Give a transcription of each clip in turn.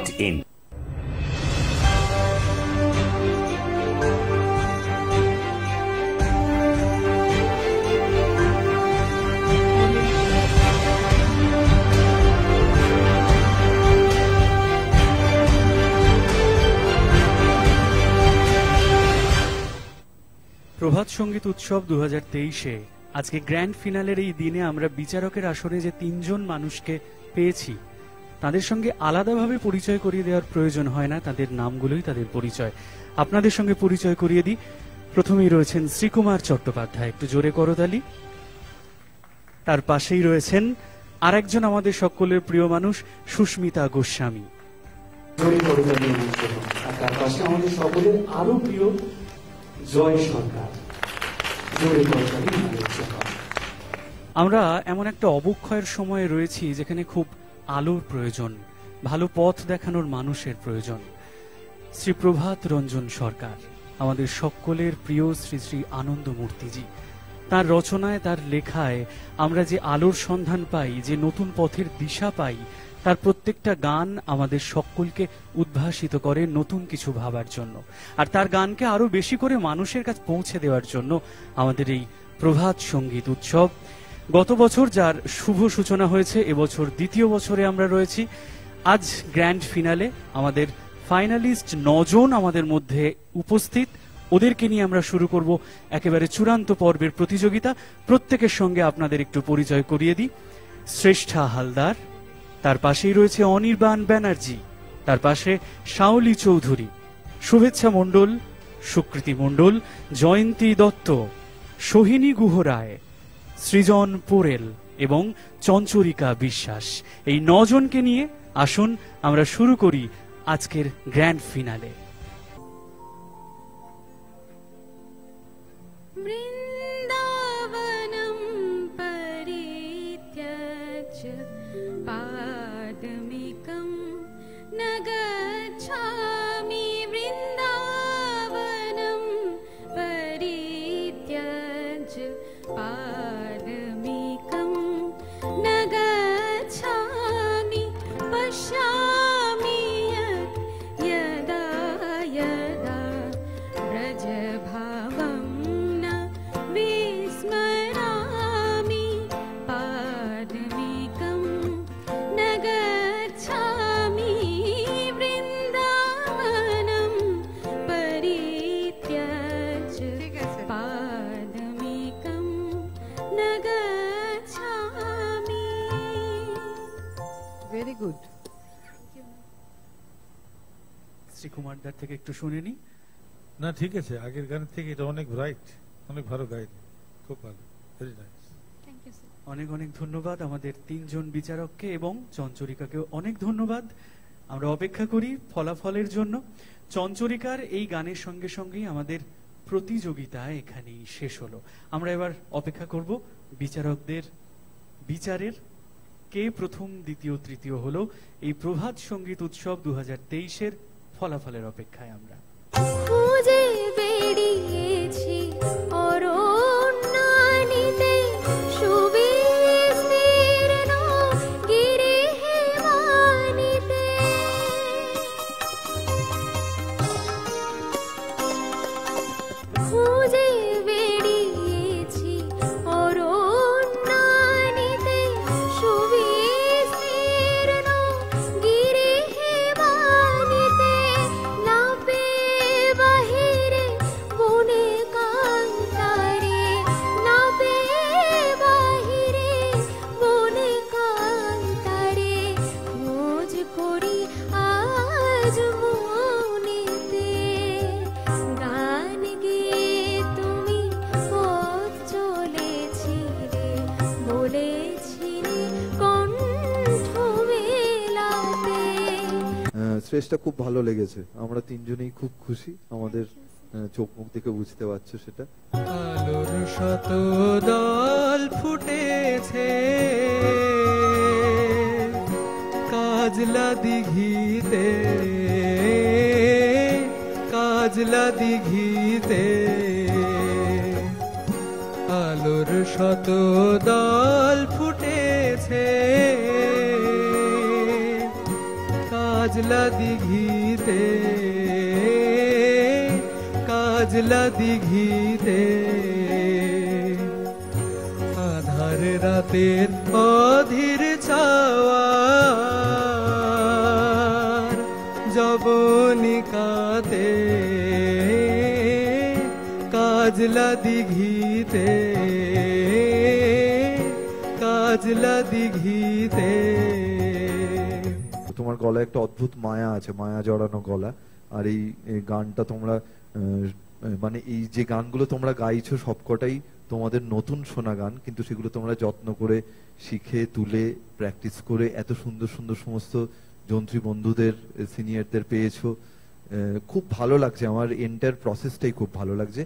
www.bbc.co.in। প্রভাত সঙ্গীত উৎসব 2023-এ আজকে গ্র্যান্ড ফিনালের এই দিনে আমরা বিচারকের আসরে যে তিনজন মানুষকে পেয়েছি তাদের সঙ্গে আলাদাভাবে পরিচয় করিয়ে দেওয়ার প্রয়োজন হয় না, তাদের নামগুলোই তাদের পরিচয়। আপনাদের সঙ্গে পরিচয় করিয়ে দিই। প্রথমেই রয়েছেন শ্রীকুমার চট্টোপাধ্যায়, একটু জোরে করতালি। তার পাশেই রয়েছেন আরেকজন আমাদের সকলের প্রিয় মানুষ সুস্মিতা গোস্বামী। তার পাশে আমাদের সকলের আরো প্রিয় জয় সরকার। আমরা এমন একটা অবক্ষয়ের সময়ে রয়েছি যেখানে খুব আলোর প্রয়োজন, ভালো পথ দেখানোর মানুষের প্রয়োজন। শ্রী প্রভাত রঞ্জন সরকার, আমাদের সকলের প্রিয় শ্রী শ্রী আনন্দমূর্তিজি, তার রচনায়, তার লেখায় আমরা যে আলোর সন্ধান পাই, যে নতুন পথের দিশা পাই, তার প্রত্যেকটা গান আমাদের সকলকে উদ্ভাসিত করে নতুন কিছু ভাবার জন্য, আর তার গানকে আরো বেশি করে মানুষের কাছে পৌঁছে দেওয়ার জন্য আমাদের এই প্রভাত সঙ্গীত উৎসব। গত বছর যার শুভ সূচনা হয়েছে, এবছর দ্বিতীয় বছরে আমরা রয়েছি। আজ গ্র্যান্ড ফিনালে আমাদের ফাইনালিস্ট 9 জন আমাদের মধ্যে উপস্থিত। ওদেরকে নিয়ে আমরা শুরু করব একেবারে চূড়ান্ত পর্বের প্রতিযোগিতা। প্রত্যেকের সঙ্গে আপনাদের একটু পরিচয় করিয়ে দিই। শ্রেষ্ঠা হালদার, তার পাশেই রয়েছে অনির্বাণ ব্যানার্জি, তার পাশে শাওলি চৌধুরী, শুভেচ্ছা মণ্ডল, সুকৃতি মণ্ডল, জয়ন্তী দত্ত, সোহিনী গুহরায়, সৃজন পোরেল এবং চঞ্চরিকা বিশ্বাস। এই 9 জনকে নিয়ে আসুন আমরা শুরু করি আজকের গ্র্যান্ড ফিনালে। বৃন্দাবনম পরিত্যাজ্য পাদমিকম ন গচ্ছামি, বৃন্দাবনম পরিত্যাজ্য পাদমিকম ন গচ্ছামি, পশ্যামি যদা যদা ব্রজভাবম ন বিস্মরামি, পাদমিকম ন গচ্ছামি, বৃন্দাবনম পরিত্যাজ্য পাদমিকম ন গচ্ছামি। Very good. শ্রীকুমারদার থেকে একটু শুনে নি। না, ঠিক আছে, আগের গানের থেকে এটা অনেক ব্রাইট, অনেক ভালো গাইনি, খুব ভালো, very nice. Thank you sir. অনেক অনেক ধন্যবাদ আমাদের 3 জন বিচারককে এবং চঞ্চরিকাকেও অনেক ধন্যবাদ। আমরা অপেক্ষা করি ফলাফলের জন্য। চঞ্চরিকার এই গানের সঙ্গে সঙ্গেই আমাদের প্রতিযোগিতা এখানেই শেষ হলো। আমরা এবার অপেক্ষা করব বিচারকদের বিচারের, কে প্রথম, দ্বিতীয়, তৃতীয় হলো। এই প্রভাত সঙ্গীত উৎসব 2023-এর ফলাফলের অপেক্ষায় আমরা। খুঁজে বেরিয়েছি অরণ্যানিতে, সুবিস্তীর্ণ গিরিহেমানিতে, খুঁজে বেরিয়েছি অরণ্যানিতে, সুবিস্তীর্ণ গিরিহেমানিতে, লাপে বাহিরে বনে কান্তারে, লাপে বাহিরে বনে কান্তারে, খোঁজ করি আজ মনেতে, গান গেয়ে তুমি পথ চলেছিলে, বলেছিলে কণ্ঠ মেলাতে। স্টেজটা খুব ভালো লেগেছে, আমরা 3 জনেই খুব খুশি, আমাদের চোখ মুখ দেখে বুঝতে পারছো সেটা। আলোর শত দল ফুটেছে কাজলা দিঘিতে, কাজলা দিঘিতে, আলোর শত দল ফুটেছে কাজলা কাজলা দিঘিতে, কাজলা দিঘিতে আধার রাতের অধীর ছাওয়ার জবনিকাতে, কাজলা দিঘিতে, কাজলা দিঘিতে। তোমার গলায় একটা অদ্ভুত মায়া আছে, মায়া জড়ানো গলা। আর এই গানটা তোমরা মানে এই যে গানগুলো তোমরা গাইছো সবকটাই তোমাদের নতুন শোনা গান, কিন্তু সেগুলো তোমরা যত্ন করে শিখে তুলে প্র্যাকটিস করে এত সুন্দর সুন্দর সমস্ত যন্ত্রী বন্ধুদের সিনিয়রদের পেয়েছো। খুব ভালো লাগছে, আমার এন্টায়ার প্রসেসটাই খুব ভালো লাগছে।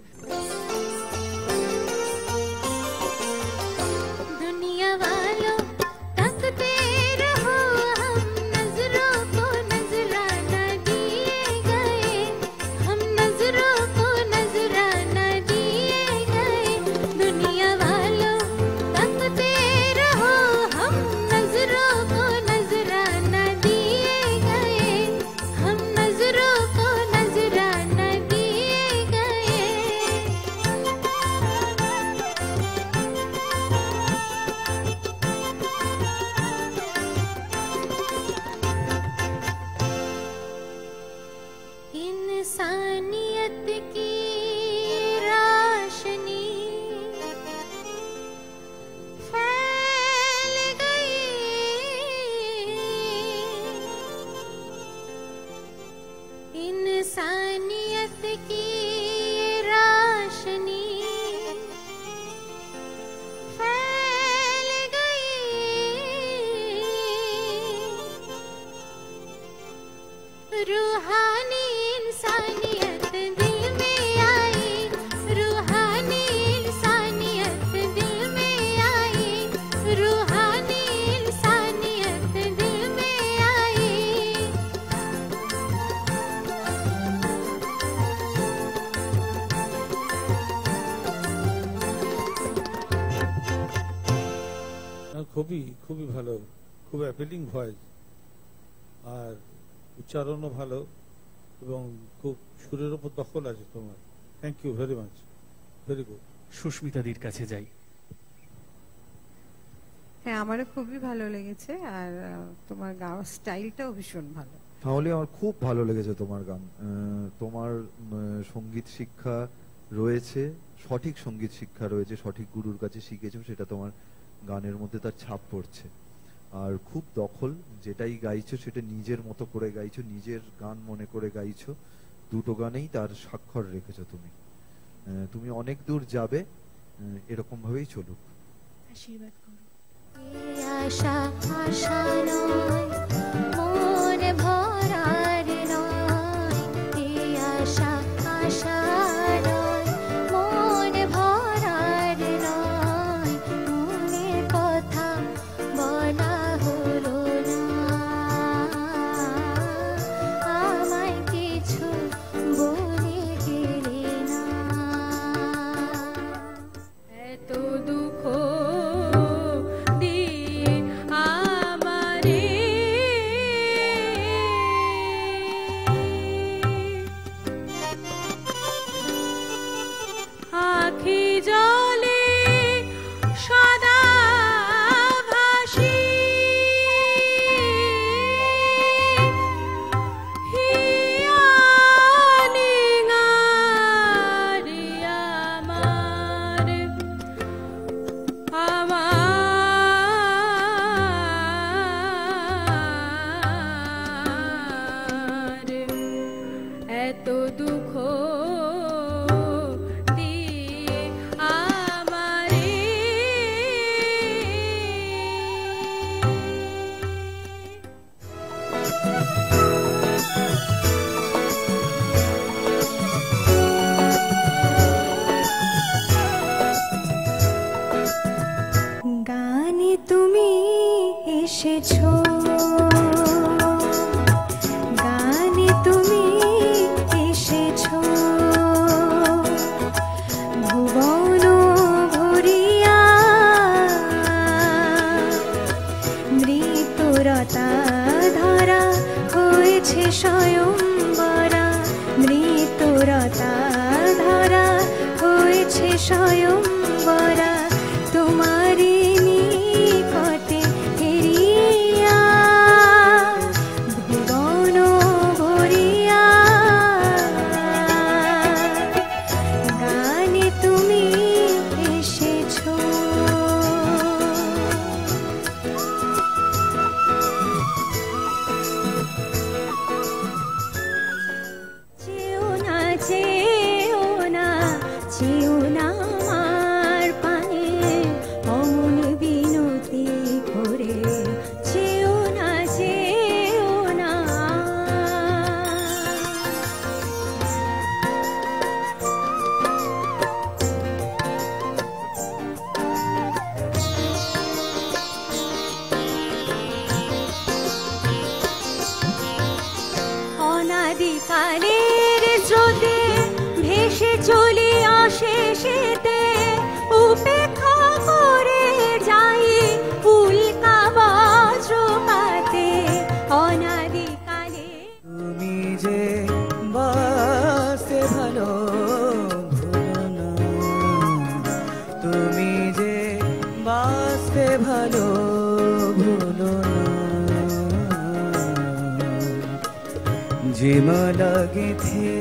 খুবই খুবই ভালো, খুব অ্যাপিলিং ভয়েস, আর উচ্চারণও ভালো এবং খুব সুরের উপর দখল আছে তোমার। Thank you very much, very good. সুস্মিতাদির কাছে যাই। হ্যাঁ, আমারও খুবই ভালো লেগেছে, আর তোমার গাওয়ার স্টাইলটাও ভীষণ ভালো। তাহলে আমার খুব ভালো লেগেছে তোমার গান। তোমার সঙ্গীত শিক্ষা রয়েছে, সঠিক সঙ্গীত শিক্ষা রয়েছে, সঠিক গুরুর কাছে শিখেছো, সেটা তোমার গানের মধ্যে তার ছাপ পড়ছে। আর খুব দখল, যেটাই গাইছো সেটা নিজের মতো করে গাইছো, নিজের গান মনে করে গাইছো। দুটো গানেই তার স্বাক্ষর রেখেছো তুমি। তুমি অনেক দূর যাবে, এরকম ভাবেই চলুক। আশীর্বাদ করো। আশা আশা নয়, মন ভরার নয়, আশা আশা নয়, মন ভরার নয়, মনের কথা বলা হলো না, আমায় কিছু বলে গেলে না, এত দুঃখ দিয়ে আমারে স্বয়ংবরা মৃত্যুরতা ধরা হয়েছে স্বয়ংবরা তোমারি নিকটে হেরিয়া ভুবন ভরিয়া গানে তুমি এসেছো চেও না চেও না চেও না আমার পানে অমন বিনতি করে চেও না চেও না অনাদিকালের স্রোতে ভেসে চলি অশেষেতে উপেক্ষা করে যাই উল্কা বজ্রপাতে অনাদিকালে তুমি যে বাসে ভালো ভুলো না, তুমি যে বাসে ভালো ভুলো না, যে মালা গেঁথে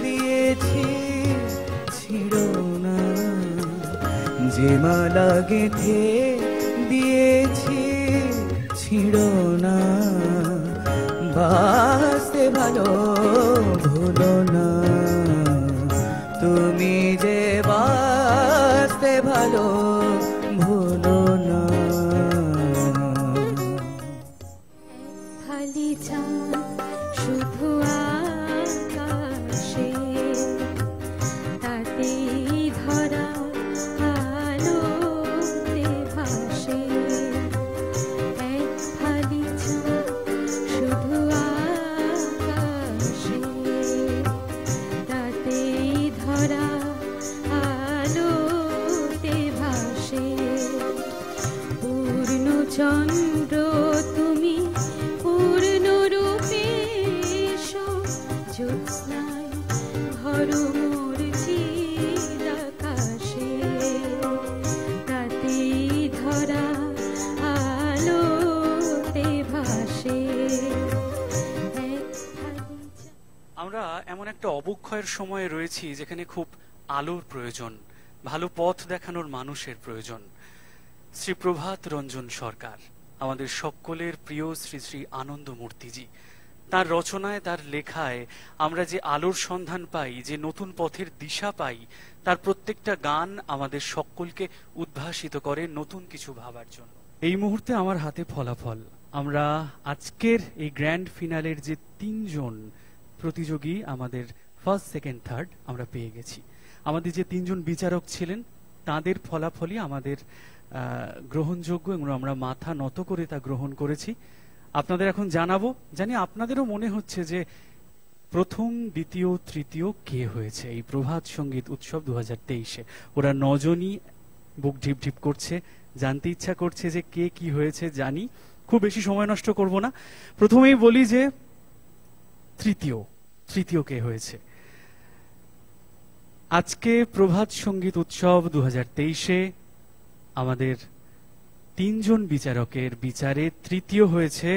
দিয়েছি ছিড়ো না, যে মালা গেঁথে দিয়েছি ছিড়ো না, বাসতে ভালো ভুলো না, তুমি যে বাসতে ভালো ভুলো না। খালি চাঁদ শুধু আকাশে তাতেই ধরা আলোতে ভাসে এক খালি চাঁদ শুধু আকাশে তাতেই ধরা আলোতে ভাসে পূর্ণ চন্দ্র তুমি পূর্ণ রূপে এসো জ্যোৎস্নায় ঘর মোর চির আকাশে তাতেই ধরা আলোতে ভাসে এক খালি আমরা এমন একটা অবক্ষয়ের সময়ে রয়েছি যেখানে খুব আলোর প্রয়োজন, ভালো পথ দেখানোর মানুষের প্রয়োজন। শ্রী প্রভাত রঞ্জন সরকার, আমাদের সকলের প্রিয় শ্রী শ্রী আনন্দমূর্তিজি, তার রচনায় তার লেখায় আমরা যে আলোর সন্ধান পাই, যে নতুন পথের দিশা পাই, তার প্রত্যেকটা গান আমাদের সকলকে উদ্ভাসিত করে নতুন কিছু ভাবার জন্য। এই মুহূর্তে আমার হাতে ফলাফল। আমরা আজকের এই গ্র্যান্ড ফিনালের যে 3 জন প্রতিযোগী, আমাদের ফার্স্ট সেকেন্ড থার্ড আমরা পেয়ে গেছি। আমাদের যে 3 জন বিচারক ছিলেন তাদের ফলাফলই আমাদের গ্রহণযোগ্য এবং আমরা মাথা নত করে তা গ্রহণ করেছি। আপনাদের এখন জানাবো, জানি আপনাদেরও মনে হচ্ছে যে প্রথম, দ্বিতীয়, তৃতীয় কে হয়েছে এই প্রভাত সঙ্গীত উৎসব 2023-এ। ওরা 9 জনই বুক ঢিপ ঢিপ করছে, জানতে ইচ্ছা করছে যে কে কি হয়েছে। জানি, খুব বেশি সময় নষ্ট করব না, প্রথমেই বলি যে তৃতীয় কে হয়েছে। আজকে প্রভাত সঙ্গীত উৎসব 2023-এ আমাদের 3 জন বিচারকের বিচারে তৃতীয় হয়েছে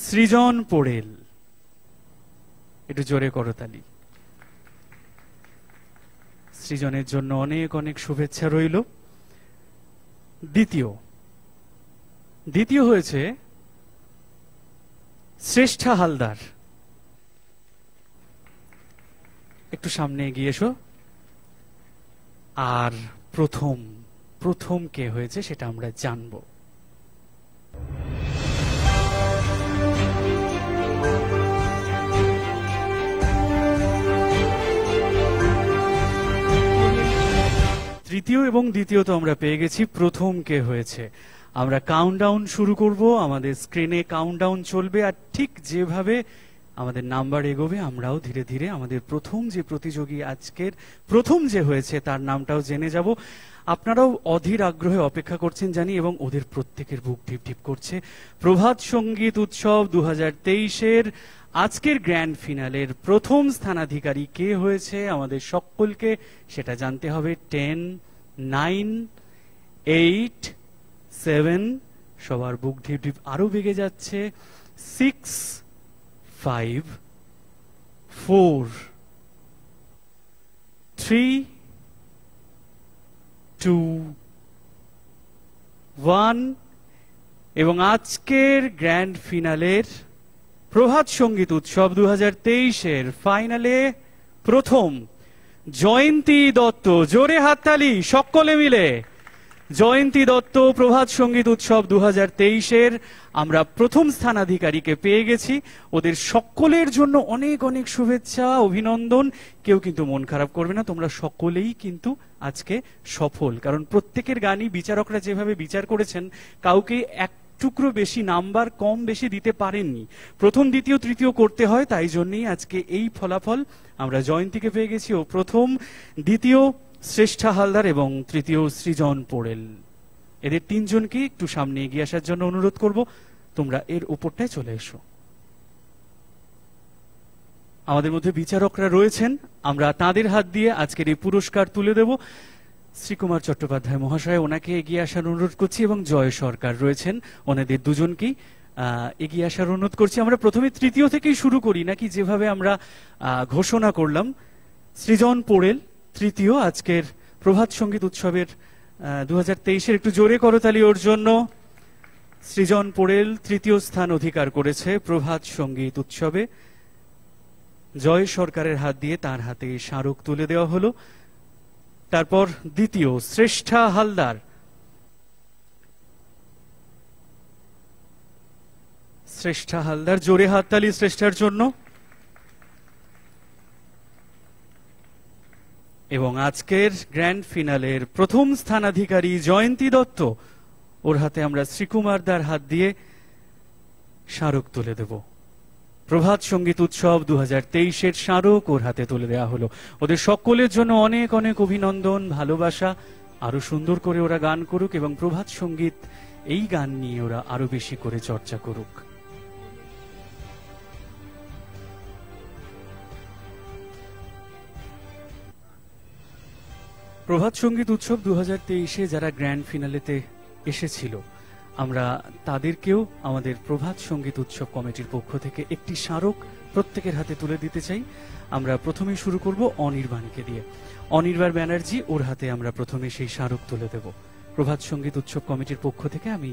সৃজন পোড়েল। একটু জোরে করতালি। সৃজনের জন্য অনেক অনেক শুভেচ্ছা রইল। দ্বিতীয় হয়েছে শ্রেষ্ঠা হালদার। একটু সামনে এগিয়ে এসো। আর প্রথম কে হয়েছে সেটা আমরা জানবো। তৃতীয় এবং দ্বিতীয় তো আমরা পেয়ে গেছি, প্রথম কে হয়েছে আমরা কাউন্টডাউন শুরু করব। আমাদের স্ক্রিনে কাউন্টডাউন চলবে, আর ঠিক যেভাবে আমাদের নাম্বার এগোবে, আমরাও ধীরে ধীরে আমাদের প্রথম যে প্রতিযোগী আজকের প্রথম যে হয়েছে তার নামটাও জেনে যাব। আপনারাও অধীর আগ্রহে অপেক্ষা করছেন জানি, এবং ওদের প্রত্যেকের বুক ঢিপ ঢিপ করছে। প্রভাত সঙ্গীত উৎসব 2023-এর আজকের গ্র্যান্ড ফিনালের প্রথম স্থানাধিকারী কে হয়েছে আমাদের সকলকে সেটা জানতে হবে। 10, 9, 8, 7, সবার বুক ঢিপ ঢিপ আরো বেগে যাচ্ছে। 6, 5, 4, 3, 2, 1 এবং আজকের গ্র্যান্ড ফিনালের প্রভাত সঙ্গীত উৎসব 2023-এর ফাইনালে প্রথম জয়ন্তী দত্ত। জোরে হাততালি সকলে মিলে। জয়ন্তী দত্ত প্রভাত সঙ্গীত উৎসব 2023-এর আমরা প্রথম স্থানাধিকারীকে পেয়ে গেছি। ওদের সকলের জন্য অনেক অনেক শুভেচ্ছা, অভিনন্দন। কেউ কিন্তু মন খারাপ করবে না, তোমরা সকলেই কিন্তু আজকে সফল, কারণ প্রত্যেকের গানই বিচারকরা যেভাবে বিচার করেছেন কাউকে এক টুকরো বেশি নাম্বার কম বেশি দিতে পারেননি। প্রথম, দ্বিতীয়, তৃতীয় করতে হয়, তাই জন্যই আজকে এই ফলাফল। আমরা জয়ন্তীকে পেয়ে গেছি, ও প্রথম, দ্বিতীয় শ্রেষ্ঠা হালদার এবং তৃতীয় সৃজন পোড়েল। এদের তিনজনকে একটু সামনে এগিয়ে আসার জন্য অনুরোধ করব। তোমরা এর উপরটায় চলে এসো। আমাদের মধ্যে বিচারকরা রয়েছেন, আমরা তাদের হাত দিয়ে আজকের এই পুরস্কার তুলে দেব। শ্রীকুমার চট্টোপাধ্যায় মহাশয়, ওনাকে এগিয়ে আসার অনুরোধ করছি, এবং জয় সরকার রয়েছেন, ওনাদের দুজনকেই এগিয়ে আসার অনুরোধ করছি। আমরা প্রথমে তৃতীয় থেকেই শুরু করি নাকি, যেভাবে আমরা ঘোষণা করলাম। সৃজন পোড়েল তৃতীয় আজকের প্রভাত সঙ্গীত উৎসবের 2023-এর। একটু জোরে করতালি ওর জন্য। সৃজন পোড়েল তৃতীয় স্থান অধিকার করেছে প্রভাত সঙ্গীত উৎসবে। জয় সরকারের হাত দিয়ে তার হাতে স্মারক তুলে দেওয়া হলো। তারপর দ্বিতীয় শ্রেষ্ঠা হালদার। শ্রেষ্ঠা হালদার, জোরে হাততালি শ্রেষ্ঠার জন্য। এবং আজকের গ্র্যান্ড ফিনালের প্রথম স্থানাধিকারী জয়ন্তী দত্ত, ওর হাতে আমরা শ্রীকুমার দার হাত দিয়ে স্মারক তুলে দেব। প্রভাত সঙ্গীত উৎসব 2023-এর স্মারক ওর হাতে তুলে দেওয়া হলো। ওদের সকলের জন্য অনেক অনেক অভিনন্দন, ভালোবাসা। আরো সুন্দর করে ওরা গান করুক, এবং প্রভাত সঙ্গীত এই গান নিয়ে ওরা আরো বেশি করে চর্চা করুক। প্রভাত সঙ্গীত উৎসব 2023-এ যারা গ্র্যান্ড ফিনালেতে এসেছিল, আমরা তাদেরকেও আমাদের প্রভাত সঙ্গীত উৎসব কমিটির পক্ষ থেকে একটি স্মারক প্রত্যেকের হাতে তুলে দিতে চাই। আমরা প্রথমেই শুরু করব অনির্বাণকে দিয়ে। অনির্বাণ ব্যানার্জি, ওর হাতে আমরা প্রথমে সেই স্মারক তুলে দেব। প্রভাত সঙ্গীত উৎসব কমিটির পক্ষ থেকে আমি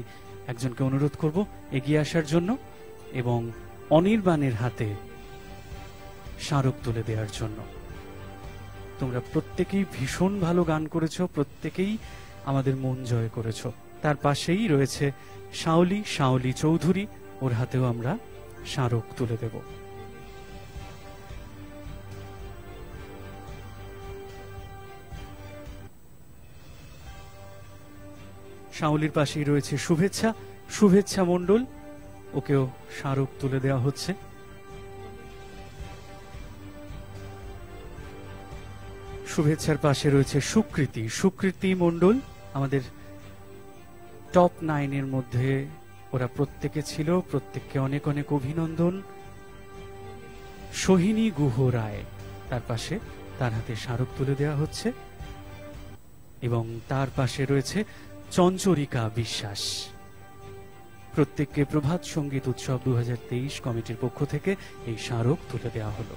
একজনকে অনুরোধ করব এগিয়ে আসার জন্য এবং অনির্বাণের হাতে স্মারক তুলে দেওয়ার জন্য। তোমরা প্রত্যেকেই ভীষণ ভালো গান করেছো, প্রত্যেকেই আমাদের মন জয় করেছো। তার পাশেই রয়েছে শাওলি চৌধুরী, ওর হাতেও আমরা স্মারক তুলে দেব। শাওলির পাশেই রয়েছে শুভেচ্ছা মণ্ডল, ওকেও স্মারক তুলে দেওয়া হচ্ছে। শুভেচ্ছার পাশে রয়েছে সুকৃতি মণ্ডল, আমাদের টপ 9-এর মধ্যে ওরা প্রত্যেকে ছিল, প্রত্যেককে অনেক অনেক অভিনন্দন। সোহিনী গুহ রায়, তার পাশে তার হাতে স্মারক তুলে দেওয়া হচ্ছে। এবং তার পাশে রয়েছে চঞ্চরিকা বিশ্বাস। প্রত্যেককে প্রভাত সঙ্গীত উৎসব 2023 কমিটির পক্ষ থেকে এই স্মারক তুলে দেওয়া হলো।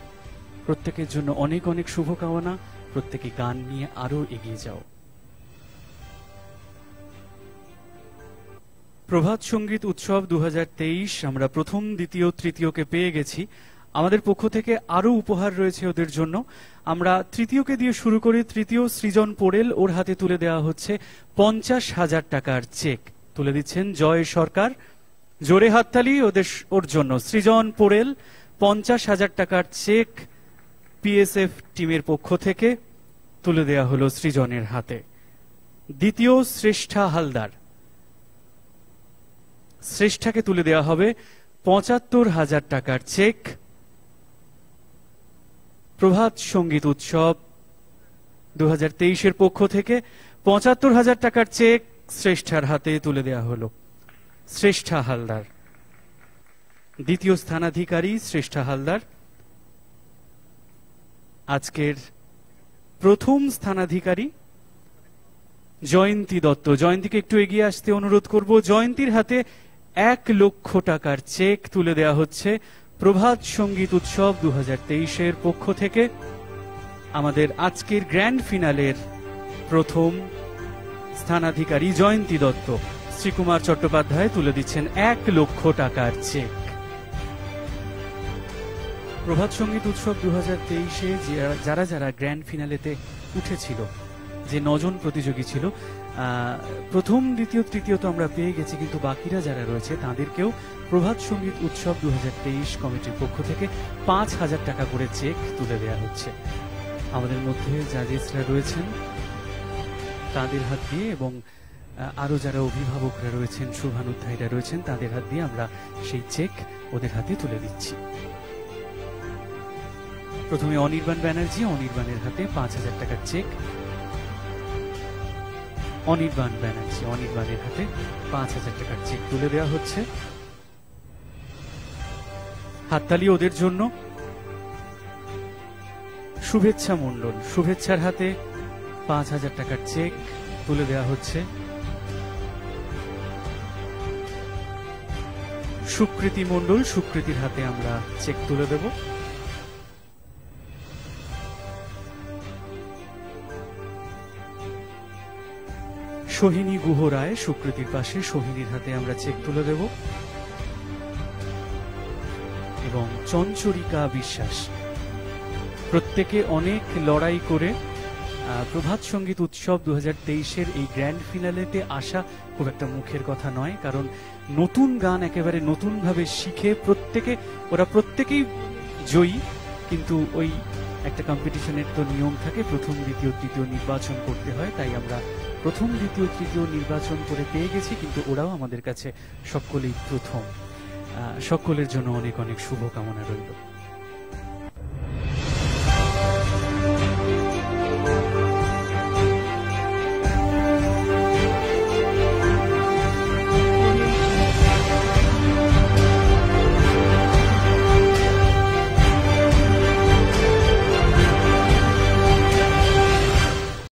প্রত্যেকের জন্য অনেক অনেক শুভকামনা, প্রত্যেকে গান নিয়ে আরো এগিয়ে যাও। প্রভাত সঙ্গীত উৎসব 2023 আমরা প্রথম, দ্বিতীয়, তৃতীয়কে পেয়ে গেছি। আমাদের পক্ষ থেকে আরো উপহার রয়েছে ওদের জন্য। আমরা তৃতীয়কে দিয়ে শুরু করি। তৃতীয় সৃজন পোড়েল, ওর হাতে তুলে দেওয়া হচ্ছে 50,000 টাকার চেক। তুলে দিচ্ছেন জয় সরকার। জোরে হাততালি ওর জন্য। সৃজন পোড়েল 50,000 টাকার চেক পিএসএফ টিমের পক্ষ থেকে তুলে দেওয়া হলো সৃজনের হাতে। দ্বিতীয় শ্রেষ্ঠা হালদার, শ্রেষ্ঠাকে তুলে দেওয়া হবে 75,000 টাকার চেক প্রভাত সঙ্গীত উৎসব 2023-এর পক্ষ থেকে ৭৫,০০০ টাকার চেক শ্রেষ্ঠার হাতে তুলে দেওয়া হলো। শ্রেষ্ঠা হালদার, দ্বিতীয় স্থানাধিকারী শ্রেষ্ঠা হালদার। আজকের প্রথম স্থানাধিকারী জয়ন্তী দত্ত। জয়ন্তীকে একটু এগিয়ে আসতে অনুরোধ করব। জয়ন্তীর হাতে ১ লক্ষ টাকার চেক তুলে দেওয়া হচ্ছে প্রভাত সঙ্গীত উৎসব 2023-এর পক্ষ থেকে। আমাদের আজকের গ্র্যান্ড ফিনালের প্রথম স্থানাধিকারী জয়ন্তী দত্ত। শ্রীকুমার চট্টোপাধ্যায় তুলে দিচ্ছেন ১ লক্ষ টাকার চেক। প্রভাত সঙ্গীত উৎসব 2023-এ যারা যারা গ্র্যান্ড ফিনালেতে উঠেছিল, যে ৯ জন প্রতিযোগী ছিল, প্রথম দ্বিতীয় তৃতীয় তো আমরা পেয়ে গেছি, কিন্তু বাকিরা যারা রয়েছে তাদেরকেও প্রভাত সঙ্গীত উৎসব 2023 কমিটির পক্ষ থেকে ৫,০০০ টাকা করে চেক তুলে দেওয়া হচ্ছে। আমাদের মধ্যে জাজেসরা রয়েছেন তাদের হাত দিয়ে এবং আরো যারা অভিভাবকরা রয়েছেন, শুভানুধ্যায়ীরা রয়েছেন, তাদের হাত দিয়ে আমরা সেই চেক ওদের হাতে তুলে দিচ্ছি। প্রথমে অনির্বাণ ব্যানার্জি, অনির্বাণের হাতে ৫,০০০ টাকার চেক। অনির্বাণ ব্যানার্জি, অনির্বাণের হাতে ৫,০০০ টাকার চেক তুলে দেওয়া হচ্ছে। হাততালি ওদের জন্য। শুভেচ্ছা মণ্ডল, শুভেচ্ছার হাতে ৫,০০০ টাকার চেক তুলে দেওয়া হচ্ছে। সুকৃতি মণ্ডল, সুকৃতির হাতে আমরা চেক তুলে দেব। সোহিনী গুহ রায়, সুকৃতির পাশে, সোহিনীর হাতে আমরা চেক তুলে দেব। এবং চঞ্চরিকা বিশ্বাস, প্রত্যেকে অনেক লড়াই করে প্রভাত সঙ্গীত উৎসব 2023-এর এই গ্র্যান্ড ফিনালেতে আসা খুব একটা মুখের কথা নয়, কারণ নতুন গান একেবারে নতুনভাবে শিখে ওরা প্রত্যেকেই জয়ী, কিন্তু ওই একটা কম্পিটিশনের তো নিয়ম থাকে, প্রথম দ্বিতীয় তৃতীয় নির্বাচন করতে হয়, তাই আমরা প্রথম দ্বিতীয় তৃতীয় নির্বাচন করে পেয়ে গেছি, কিন্তু ওরাও আমাদের কাছে সকলেই প্রথম। সকলের জন্য অনেক অনেক শুভকামনা রইল।